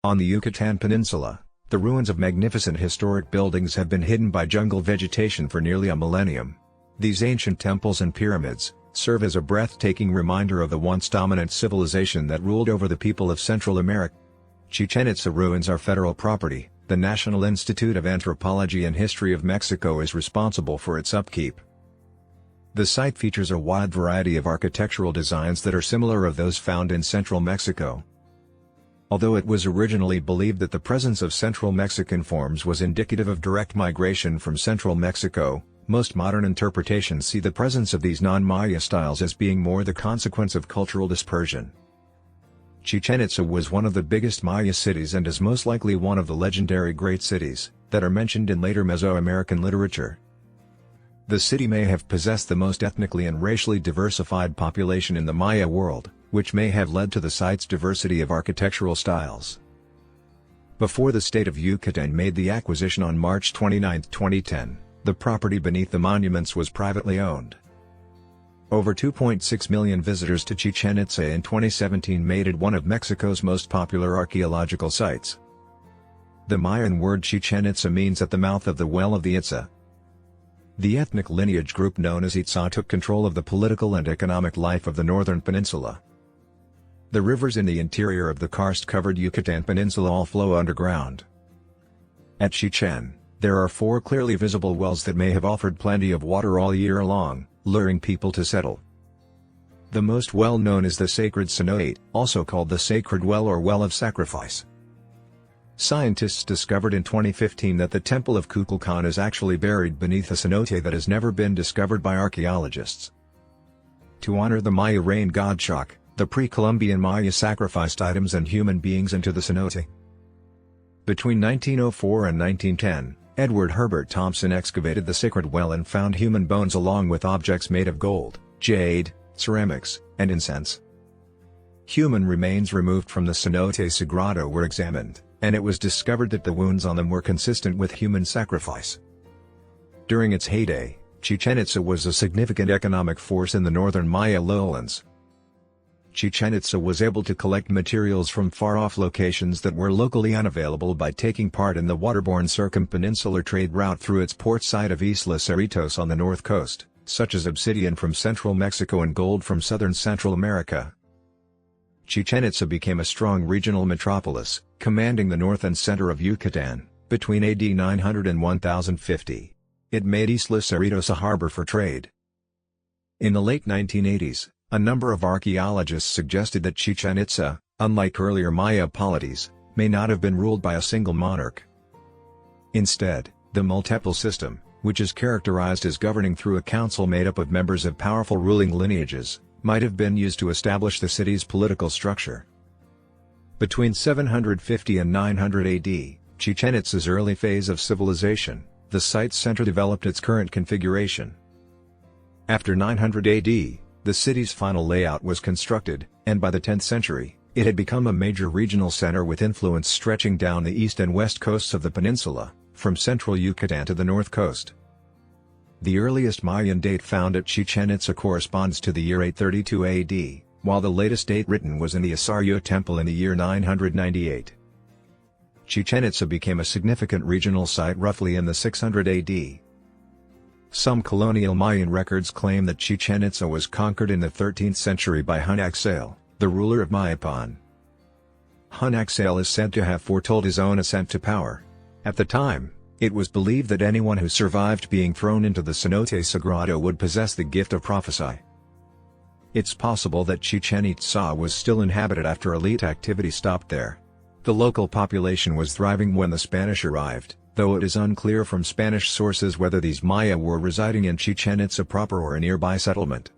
On the Yucatan Peninsula, the ruins of magnificent historic buildings have been hidden by jungle vegetation for nearly a millennium. These ancient temples and pyramids serve as a breathtaking reminder of the once dominant civilization that ruled over the people of Central America. Chichen Itza ruins are federal property. The National Institute of Anthropology and History of Mexico is responsible for its upkeep. The site features a wide variety of architectural designs that are similar of those found in central Mexico. Although it was originally believed that the presence of Central Mexican forms was indicative of direct migration from central Mexico, most modern interpretations see the presence of these non-Maya styles as being more the consequence of cultural dispersion. Chichen Itza was one of the biggest Maya cities and is most likely one of the legendary great cities that are mentioned in later Mesoamerican literature. The city may have possessed the most ethnically and racially diversified population in the Maya world, which may have led to the site's diversity of architectural styles. Before the state of Yucatan made the acquisition on March 29, 2010, the property beneath the monuments was privately owned. Over 2.6 million visitors to Chichen Itza in 2017 made it one of Mexico's most popular archaeological sites. The Mayan word Chichen Itza means at the mouth of the well of the Itzá. The ethnic lineage group known as Itzá took control of the political and economic life of the northern peninsula. The rivers in the interior of the karst-covered Yucatan Peninsula all flow underground. At Chichén, there are 4 clearly visible wells that may have offered plenty of water all year long, luring people to settle. The most well-known is the sacred cenote, also called the Sacred Well or Well of Sacrifice. Scientists discovered in 2015 that the Temple of Kukulkan is actually buried beneath a cenote that has never been discovered by archaeologists. To honor the Maya rain god Shak, the pre-Columbian Maya sacrificed items and human beings into the cenote. Between 1904 and 1910, Edward Herbert Thompson excavated the sacred well and found human bones along with objects made of gold, jade, ceramics, and incense. Human remains removed from the cenote sagrado were examined, and it was discovered that the wounds on them were consistent with human sacrifice. During its heyday, Chichen Itza was a significant economic force in the northern Maya lowlands. Chichen Itza was able to collect materials from far-off locations that were locally unavailable by taking part in the waterborne circumpeninsular trade route through its port site of Isla Cerritos on the north coast, such as obsidian from central Mexico and gold from southern Central America. Chichen Itza became a strong regional metropolis, commanding the north and center of Yucatan, between AD 900 and 1050. It made Isla Cerritos a harbor for trade. In the late 1980s, a number of archaeologists suggested that Chichen Itza, unlike earlier Maya polities, may not have been ruled by a single monarch. Instead, the multiple system, which is characterized as governing through a council made up of members of powerful ruling lineages, might have been used to establish the city's political structure. Between 750 and 900 AD, Chichen Itza's early phase of civilization, the site's center developed its current configuration. After 900 AD, the city's final layout was constructed, and by the 10th century, it had become a major regional center with influence stretching down the east and west coasts of the peninsula, from central Yucatan to the north coast. The earliest Mayan date found at Chichen Itza corresponds to the year 832 AD, while the latest date written was in the Osorio Temple in the year 998. Chichen Itza became a significant regional site roughly in the 600 AD. Some colonial Mayan records claim that Chichen Itza was conquered in the 13th century by Hunaxale, the ruler of Mayapan. Hunaxale is said to have foretold his own ascent to power. At the time, it was believed that anyone who survived being thrown into the cenote sagrado would possess the gift of prophecy. It's possible that Chichen Itza was still inhabited after elite activity stopped there. The local population was thriving when the Spanish arrived, though it is unclear from Spanish sources whether these Maya were residing in Chichen Itza proper or a nearby settlement.